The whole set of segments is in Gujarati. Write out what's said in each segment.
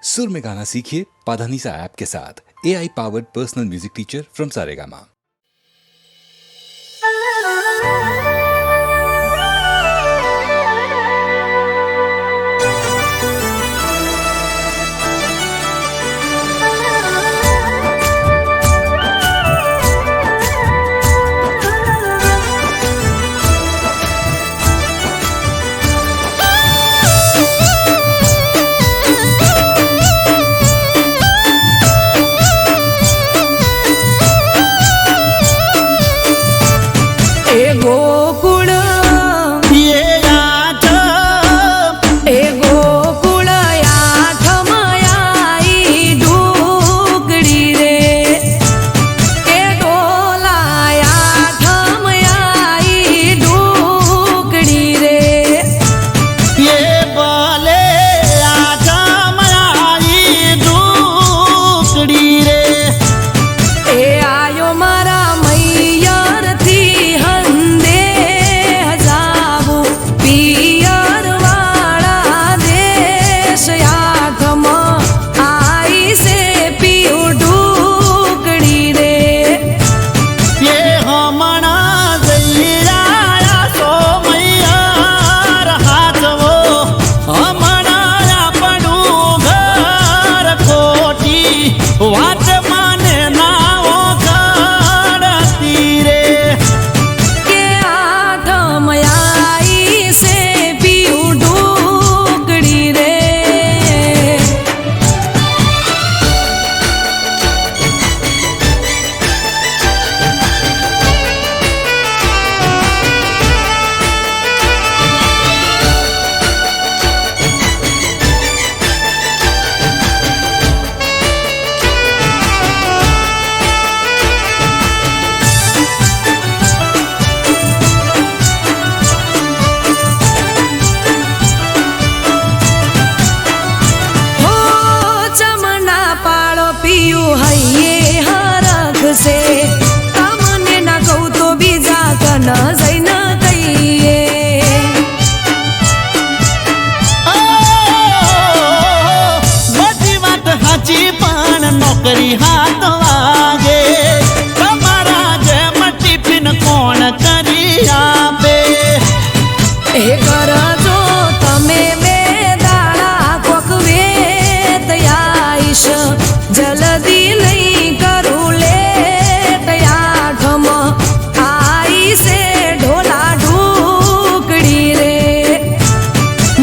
सुर में गाना सीखिए पाधानीसा ऐप के साथ। AI powered personal music teacher from Saregama. हाथ वागे तमारा जेम टिफिन कोण करी आपे ए करजो तमे बे दाड़ा कोक वेत आईश जल्दी नहीं करू ले तयाठम आई से ढोला ढूकड़ी रे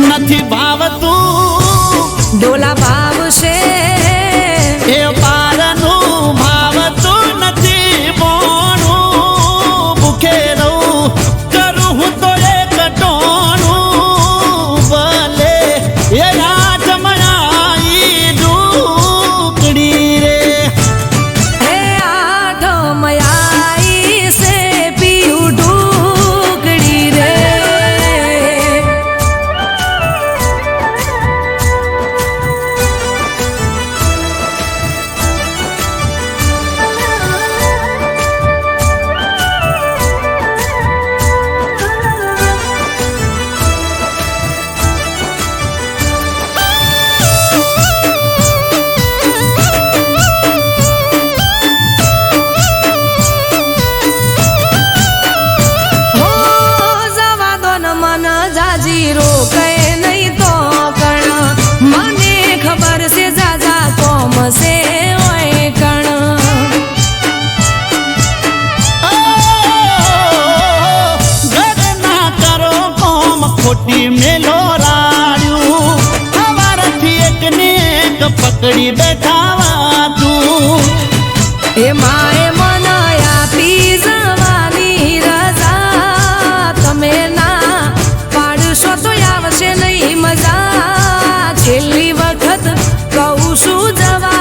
नथी भाव तू ढोला भाव से से ओए कण घर ना करो कोम खोटी मेलो राड़ू हमारा थी एक नेक पकड़ी बैठावा तू ए माए मनाया पी जवानी रजा तमे ना पाड़शो तो आवशे नहीं मजा छेल्ली वखत कहूं छू जवा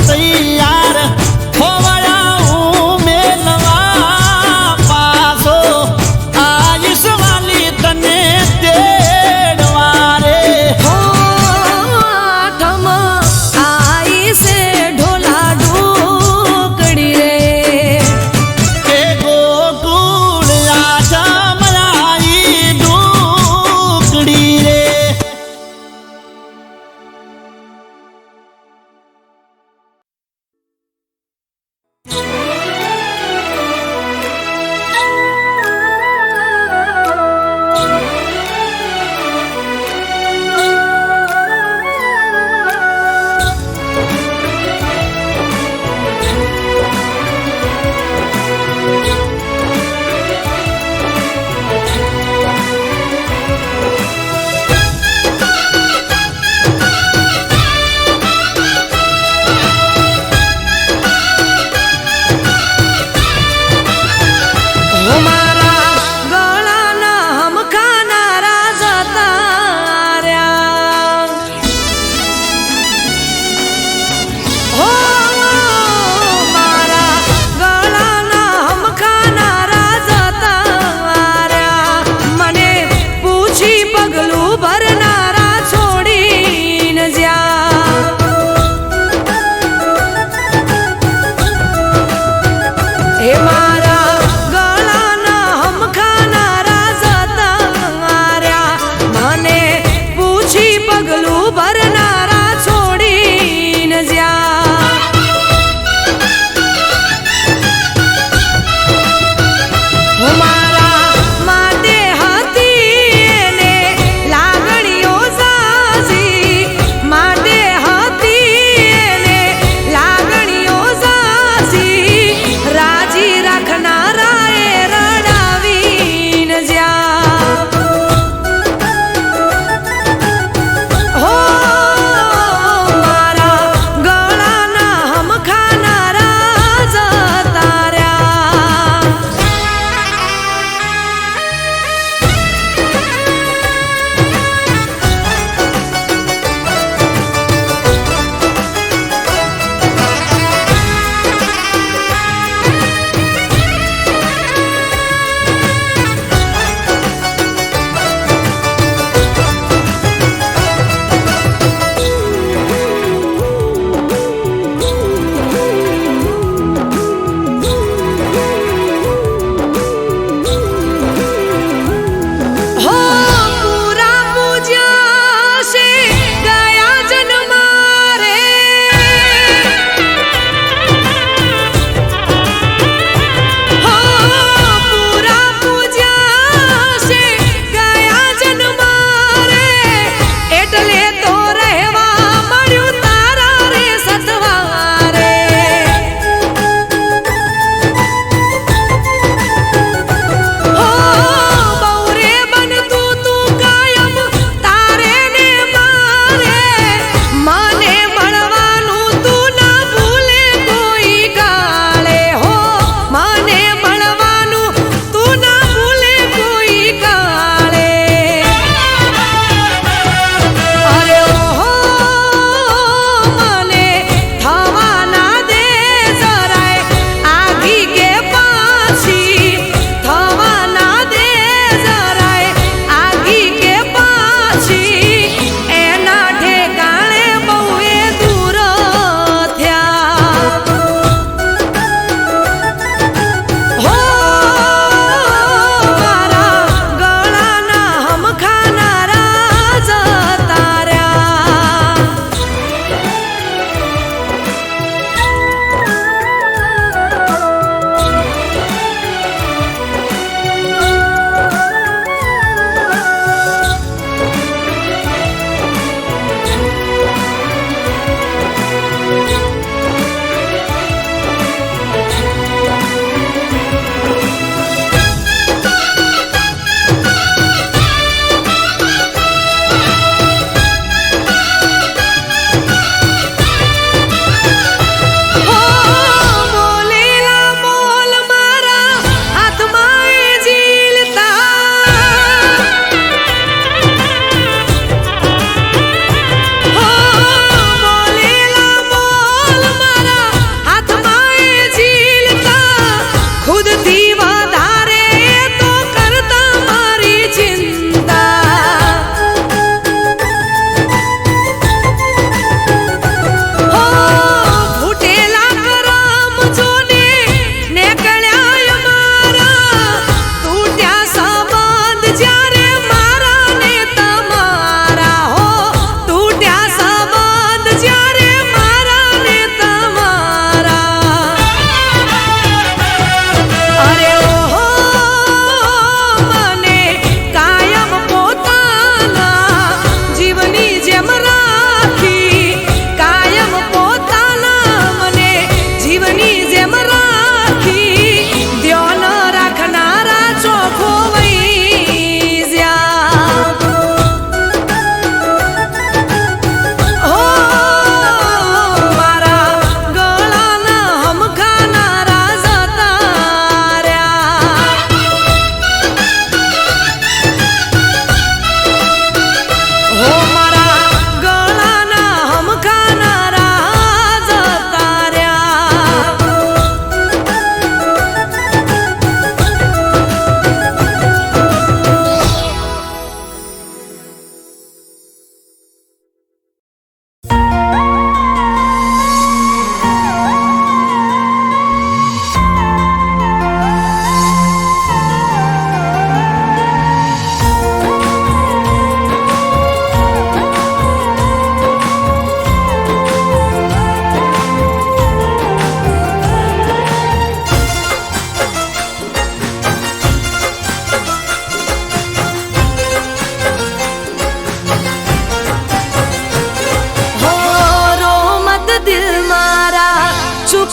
तैयार हो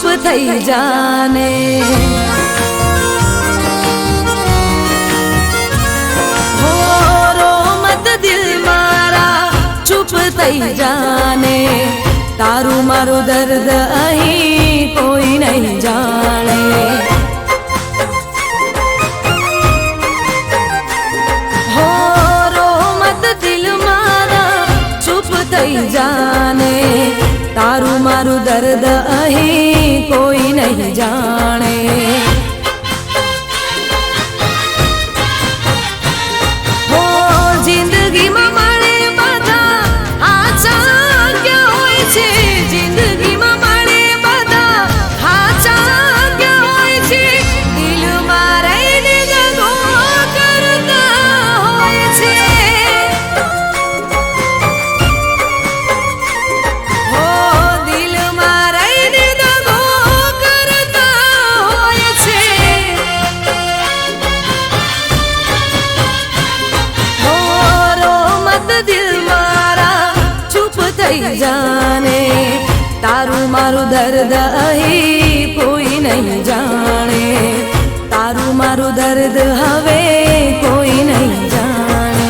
ચૂપ થઈ જાને હો રો મત દિલ મારા ચૂપ થઈ જાને તારું મારું દર્દ અહીં કોઈ નહીં જાણે હો રો મત દિલ મારા ચૂપ થઈ જાને તારું મારું દર્દ અહીં કોઈ નહીં જાણે હો જિંદગીમાં મળે બધા આછા ક્યાં હોય છે જિંદગીમાં મળે બધા આછા ક્યાં હોય છે દિલમાં રહીને દગો કરતા હોય છે હો દિલમાં રહીને દગો કરતા હોય છે હો રો મત દિલ મારા ચૂપ થઈ જાને તારું મારું દર્દ અહીં કોઈ નહીં જાણે તારું મારું દર્દ હવે કોઈ નહીં જાણે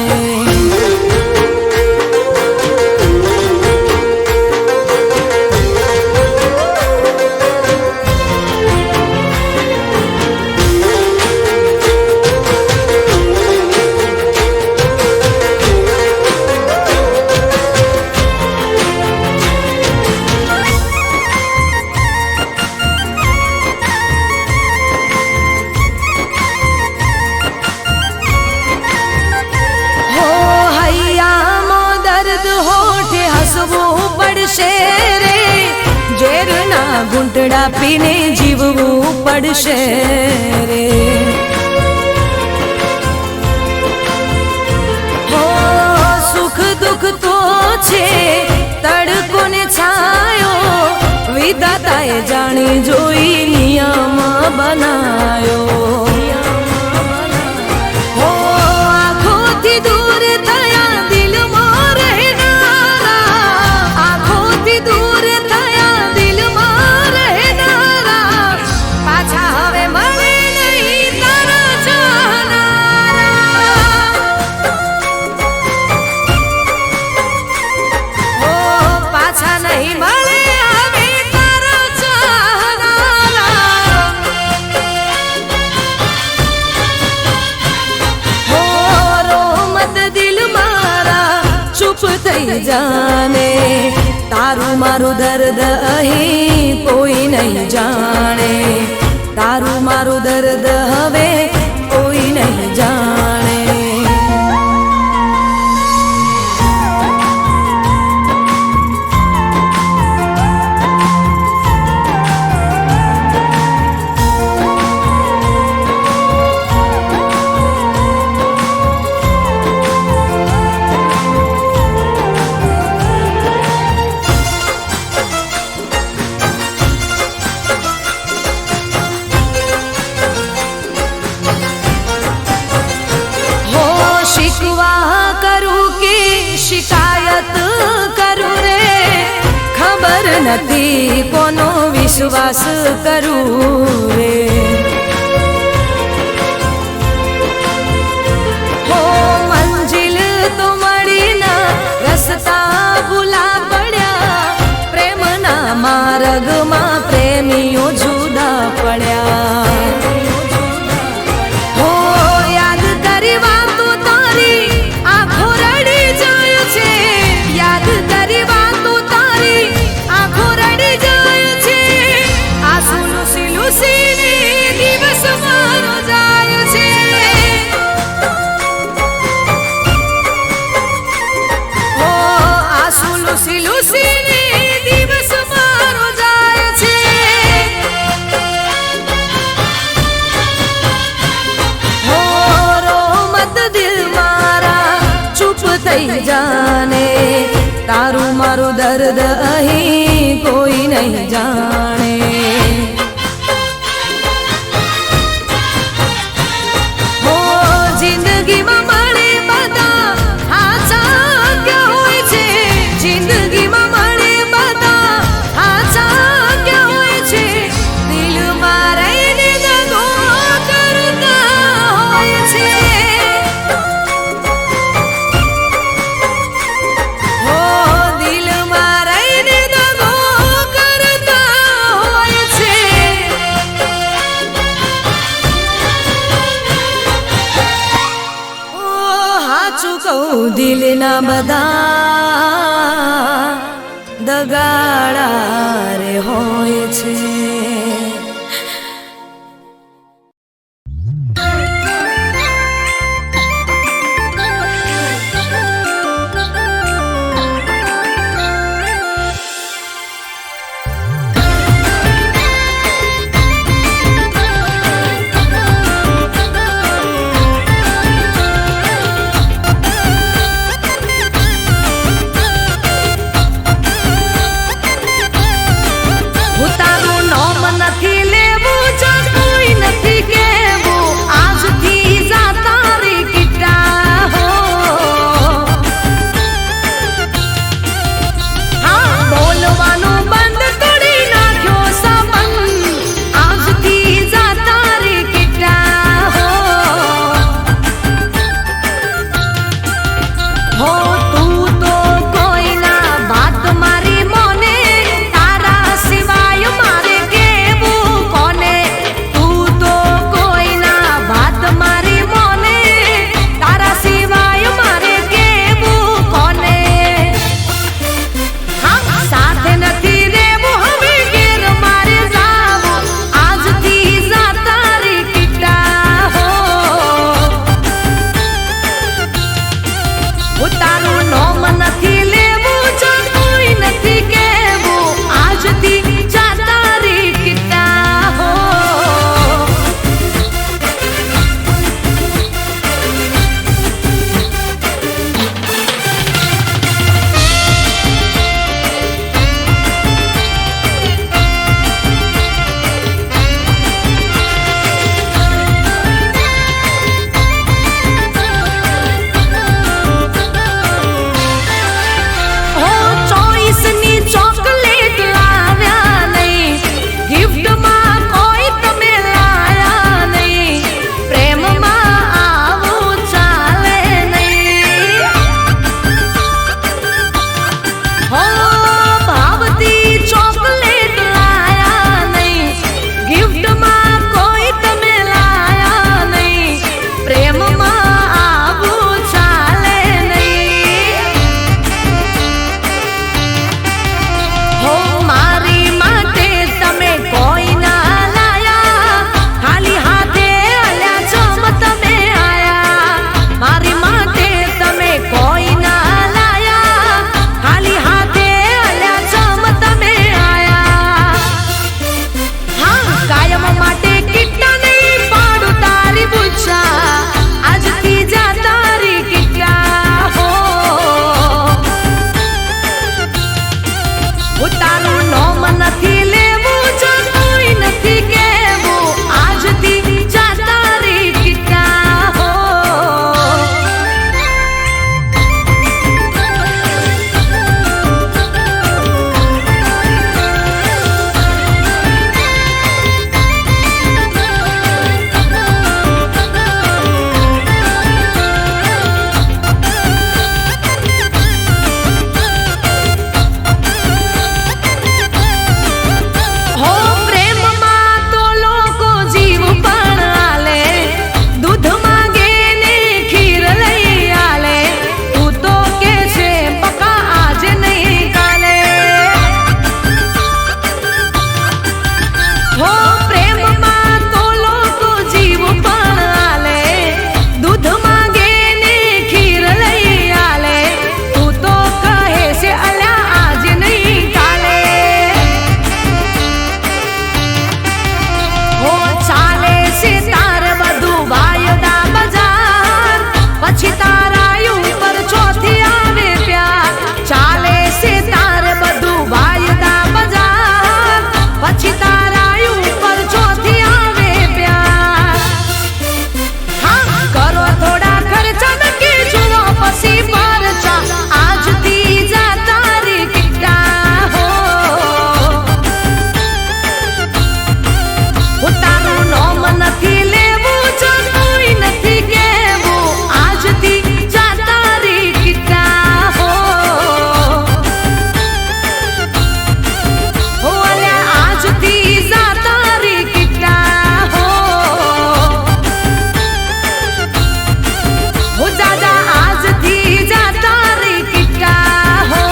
હો હૈયામાં દર્દ હોઠે હસવું પડશે રે ઝેરના ઘૂંટડા પીને જીવવું પડશે રે હો સુખ દુઃખ તો છે તડકો ને છાયો વિધાતાએ જાણી જોઈ નિયમ બનાયો હો આંખોથી દૂર થયા દિલમાં રહેનારા આંખોથી દૂર થયા દિલમાં રહેનારા પાછા હવે મળે નહીં તારા ચાહનારા હો પાછા નહીં મળે હવે તારા ચાહનારા હો રો મત દિલ મારા ચૂપ થઈ જાને તારું મારું દર્દ અહીં કોઈ નહીં જાણે તારું મારું દર્દ હવે કોઈ નહીં જાણે હો શિકવા કરું કે શિકાયત કરું રે ખબર નથી કોનો વિશ્વાસ કરું રે હો મંજિલ તો મળી ના રસ્તા ભૂલા પડ્યા પ્રેમના માર્ગમાં પ્રેમીઓ જુદા પડ્યા હો યાદ કરી વાતો તારી આંખો રડી જાય છે યાદ કરી વાતો તારી આંખો રડી જાય છે આંસુ લૂસી લૂસીને દિવસ મારો જાય છે હો આંસુ લૂસી લૂસીને દિવસ મારો જાય છે હો રો મત દિલ મારા ચૂપ થઈ જાને તારું મારું દર્દ અહીં કોઈ નહીં જાણે હો જિંદગીમાં મળે બધા આછા ક્યાં હોય છે જિંદગીમાં મળે બધા આછા ક્યાં હોય છે હો પ્રેમમાં તો લોકો જીવ પણ આલે, દૂધ માંગે ને ખીર લઈ આલે, તું તો કહે છે અલ્યા આજ નહીં કાલે. હો ચાલે છે તાર બધું વાયદા બજાર, પછી તારા ઉપર ચોથી આવે પ્યાર. ચાલે છે તાર બધું વાયદા બજાર, પછી તારા ઉપર ચોથી આવે પ્યાર. હા કરો થોડા ખર્ચા નક્કી જુઓ પછી પરચા, આજથી જા તારી કિટ્ટા હો. તારું નોમ નથી લેવું, કોઈ નથી કેવું, આજથી જા તારી કિટ્ટા હો. હો અલ્યા આજથી જા તારી કિટ્ટા હો. હો દાદા આજથી જા તારી કિટ્ટા હો.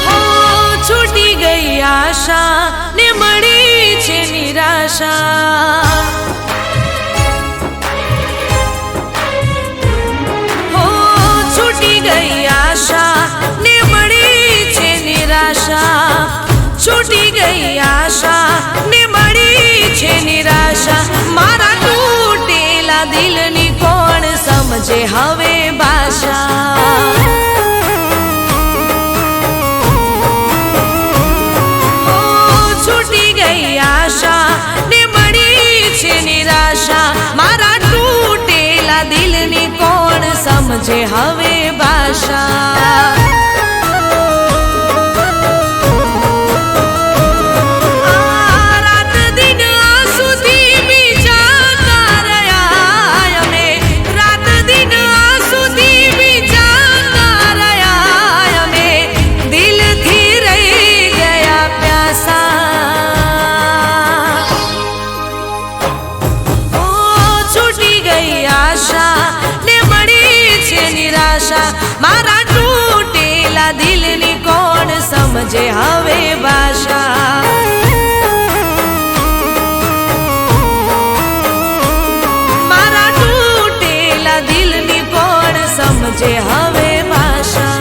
હો છૂટી ગઈ આશા ને મળી છે નિરાશા. હો છૂટી ગઈ આશા ને મળી છે નિરાશા, છૂટી ગઈ આશા ને મળી છે નિરાશા. મારા તૂટેલા દિલની કોણ સમજે હવે ભાષા. હો છૂટી ગઈ આશા ને મળી છે નિરાશા, મારા તૂટેલા દિલની કોણ સમજે હવે ભાષા. રાત દિન આંસુથી બીજાતા રહ્યા અમે, રાત દિન આંસુથી બીજાતા રહ્યા અમે, દિલથી રહી ગયા પ્યાસા. ઓ છૂટી ગઈ આશા ને મળી છે નિરાશા, મારા તૂટેલા દિલની કોણ સમજે હવે ભાષા. મારા તૂટેલા દિલની કોણ સમજે હવે ભાષા.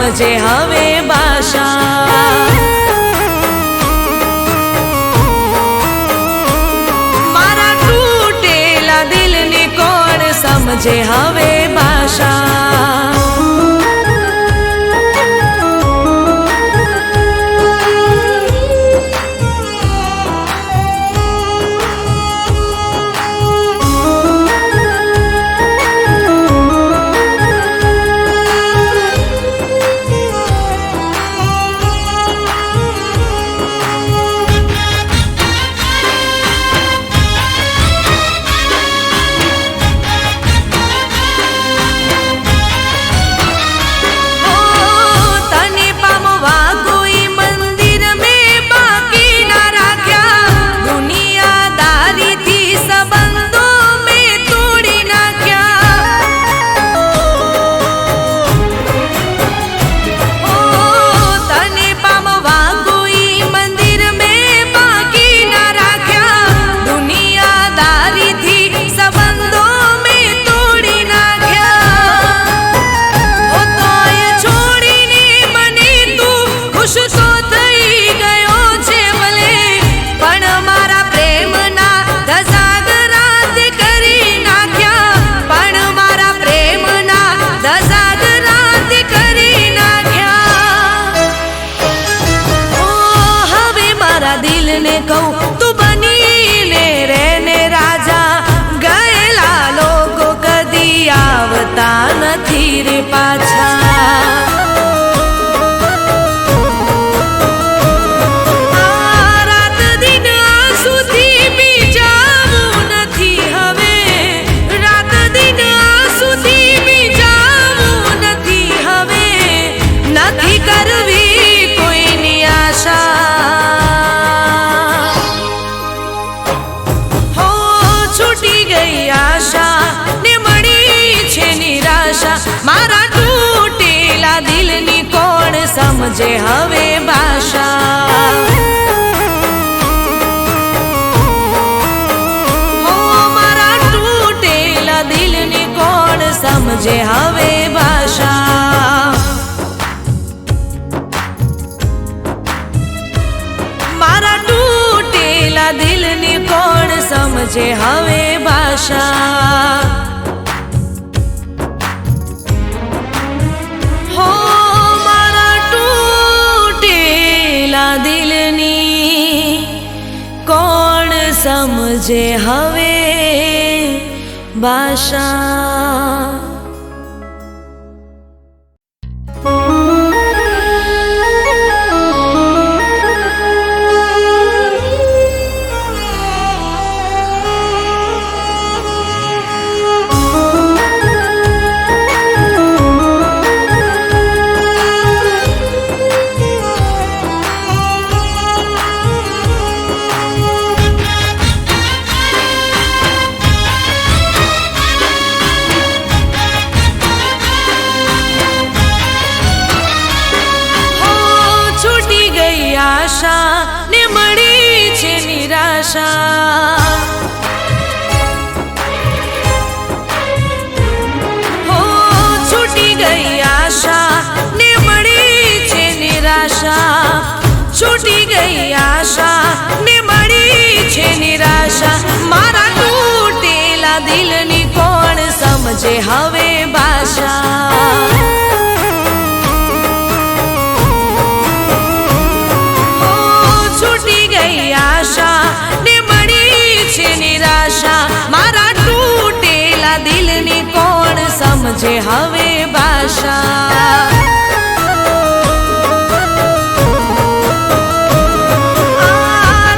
સમજે હવે ભાષા. મારા તૂટેલા દિલની કોણ સમજે હવે ભાષા. નથી રે પાછા. રાત દિન આંસુથી બીજાવું નથી હવે. રાત દિન આંસુથી બીજાવું નથી હવે. નથી કરવી કોઈની આશા. હો છૂટી ગઈ આશા ને મળી છે નિરાશા. મારા તૂટેલા દિલની કોણ સમજે હવે ભાષા. હો મારા તૂટેલા દિલની કોણ સમજે હવે ભાષા. મારા તૂટેલા દિલની કોણ સમજે હવે ભાષા. કોણ સમજે હવે ભાષા. ને મળી છે નિરાશા. હો છૂટી ગઈ આશા ને મળી છે નિરાશા. છૂટી ગઈ આશા ને મળી છે નિરાશા. મારા તૂટેલા દિલની કોણ સમજે હવે ભાષા. ને મળી છે નિરાશા. મારા તૂટેલા દિલની કોણ સમજે હવે ભાષા.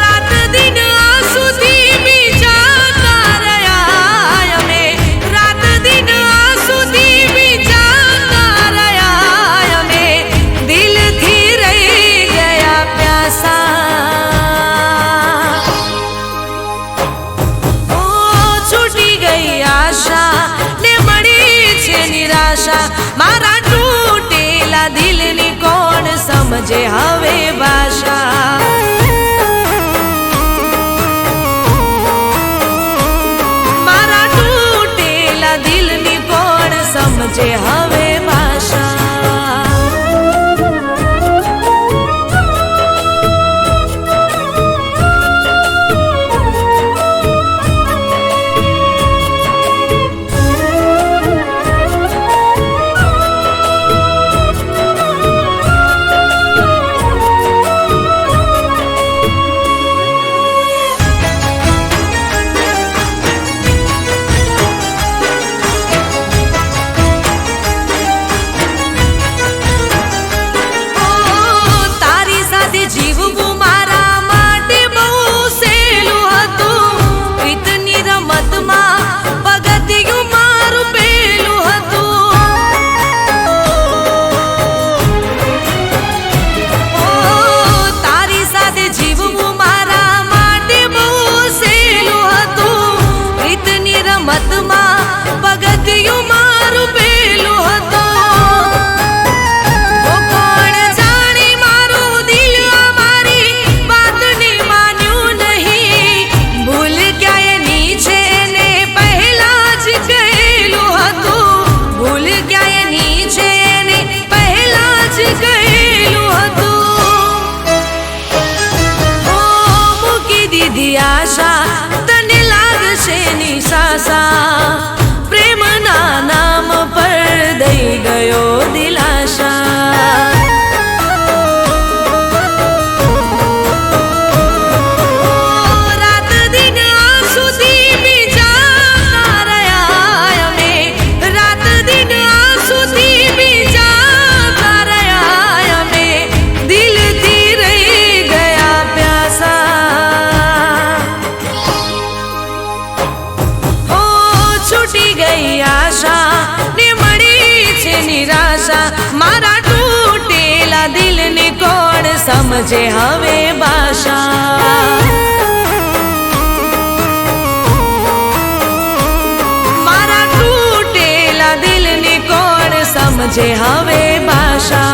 રાત દિન આંસુથી બીજાતા રહ્યા અમે. રાત દિન આંસુથી બીજાતા રહ્યા અમે. દિલથી રહી ગયા પ્યાસા. ને મળી છે નિરાશા. મારા તૂટેલા દિલની કોણ સમજે હવે ભાષા. મારા તૂટેલા દિલની કોણ સમજે હવે ભાષા. દીધી આશા તને લાગશે નિશાસા પ્રેમના નામ પર દઈ ગયો દિલાશા રાત દિન આંસુથી ભીંજાતા રહ્યા અમે રાત દિન આંસુથી ભીંજાતા રહ્યા અમે દિલથી રહી ગયા પ્યાસા ઓ છૂટી ગઈ આશા ને મળી છે નિરાશા મારા તૂટેલા દિલને કોણ સમજે હવે ભાષા મારા તૂટેલા દિલને કોણ સમજે હવે ભાષા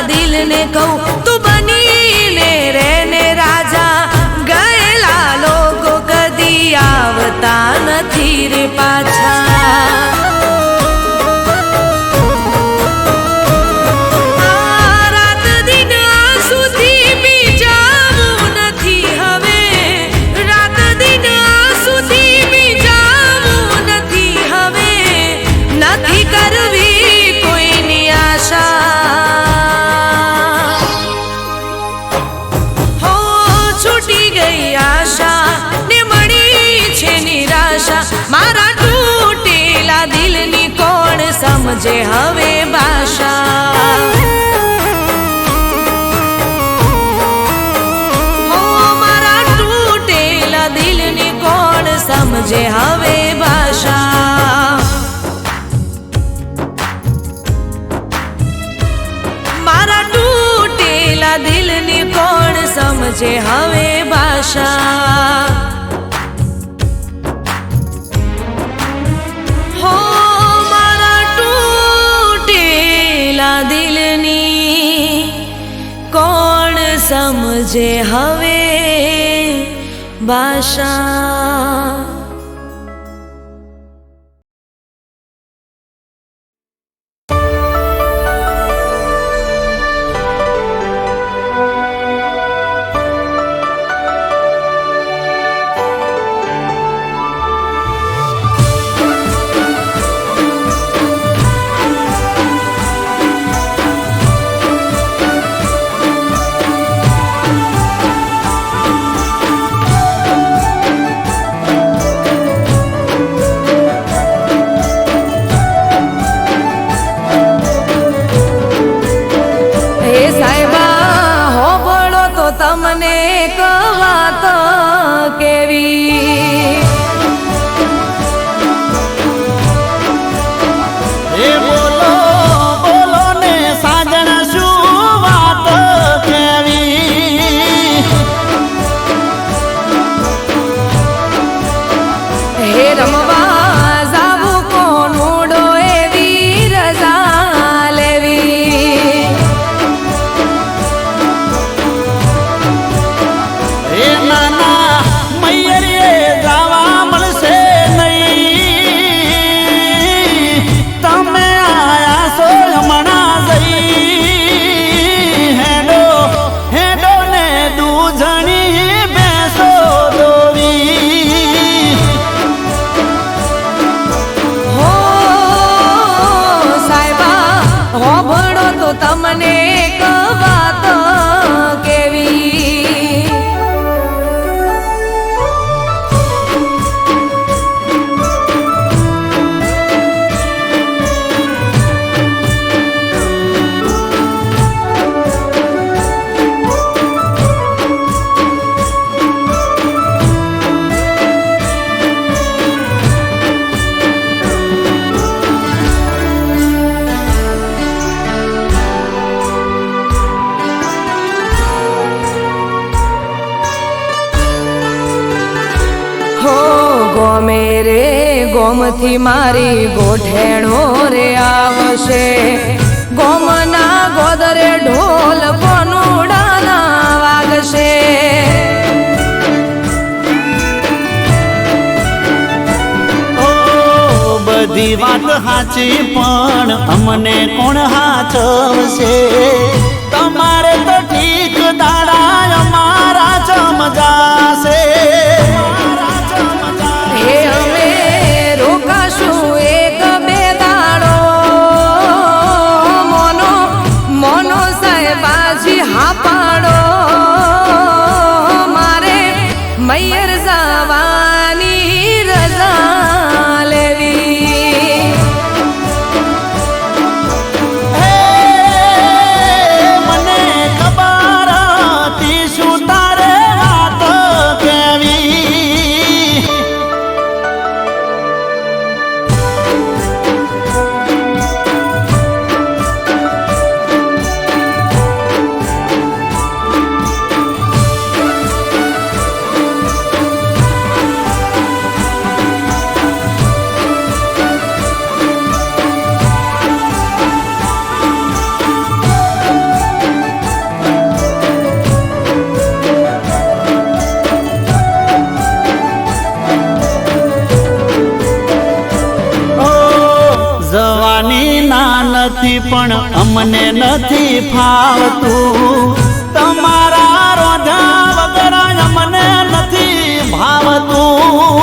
દિલને કહું તું બનીને રહેને રાજા ગયેલા લોકો કદી આવતા નથી રે પાછા રાત દિન આંસુથી ભીંજાવું નથી હવે રાત દિન આંસુથી ભીંજાવું નથી હવે નથી કરવી કોઈની આશા મારા તૂટેલા દિલની કોણ સમજે હવે ભાષા મારા તૂટેલા દિલની કોણ સમજે હવે ભાષા મારા તૂટેલા દિલની કોણ સમજે હવે ભાષા દિલની કોણ સમજે હવે ભાષા તમને એક વાત કેવી. ગોમે રે ગોમથી મારી ગોઠેણો રે આવશે. ગોમના ગોદરે ઢોલ કોનુડાના વાગશે. ઓ બધી વાત સાચી પણ અમને કોણ હાચવશે. તમારે તો ઠીક દાડા અમારા ચમજાશે. હે અમે રોકાશું એક બે દાડો. મોનો મોનો સાહેબાજી હા પાડો. મારે મૈયર જવાની રજા લેવી. મને ખબર હતી શું તારે વાત કેવી. જવાની ના નથી પણ અમને નથી ફાવતું. તમારા રોધા વગર અમને નથી ભાવતું.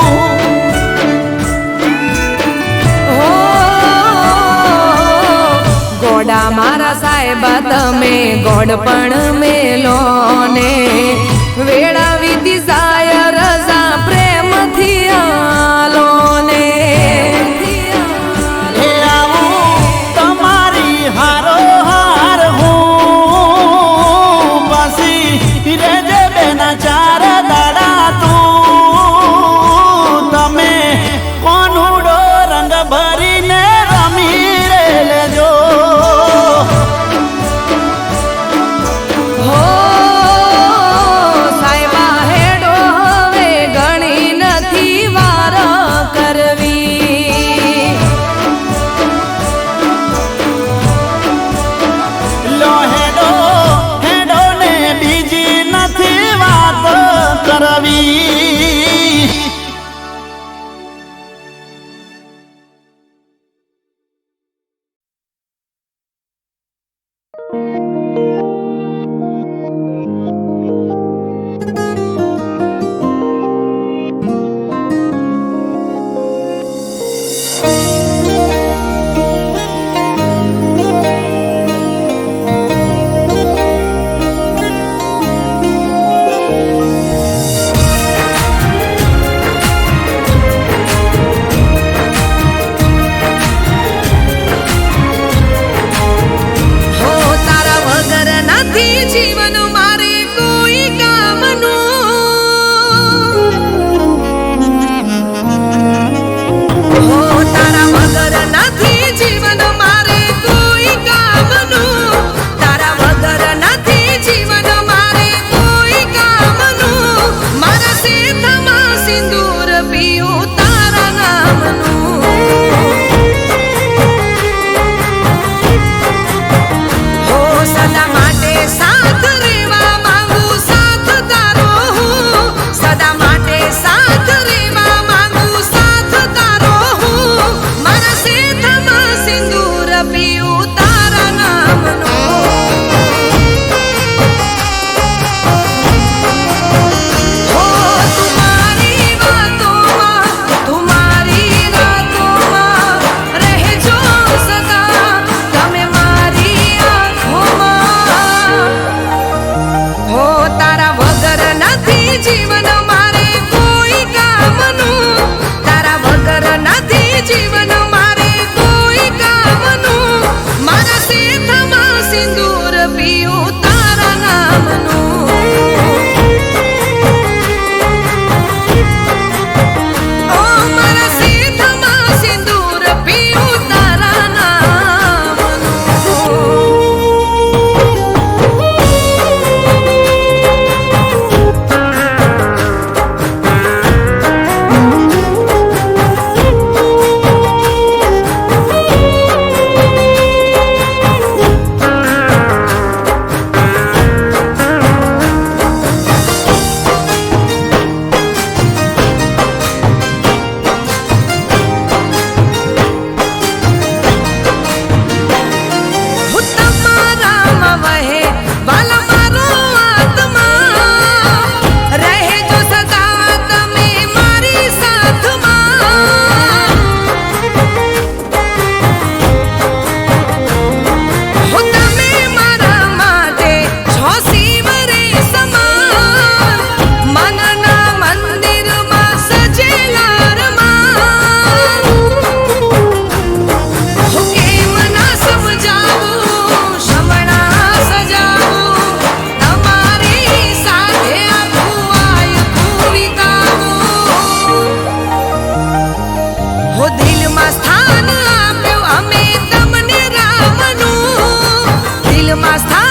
હો ગોડા મારા સાહેબા તમે ગોડ પણ મેલો ને. વેળા વીતી જાય રજા પ્રેમથી આલો ને. એ આવું તમારી હારો હાર હું પાછી રેજે બેના ચાર દાડા તું. તમે કોનુડો રંગ ભરીને રમી રે લેજો. હો સાહેબા પીયું તારા નામનું ઓ મારા સીધમાં સિંદૂર પીયું તારા નામનું દિલમાં સ્થાન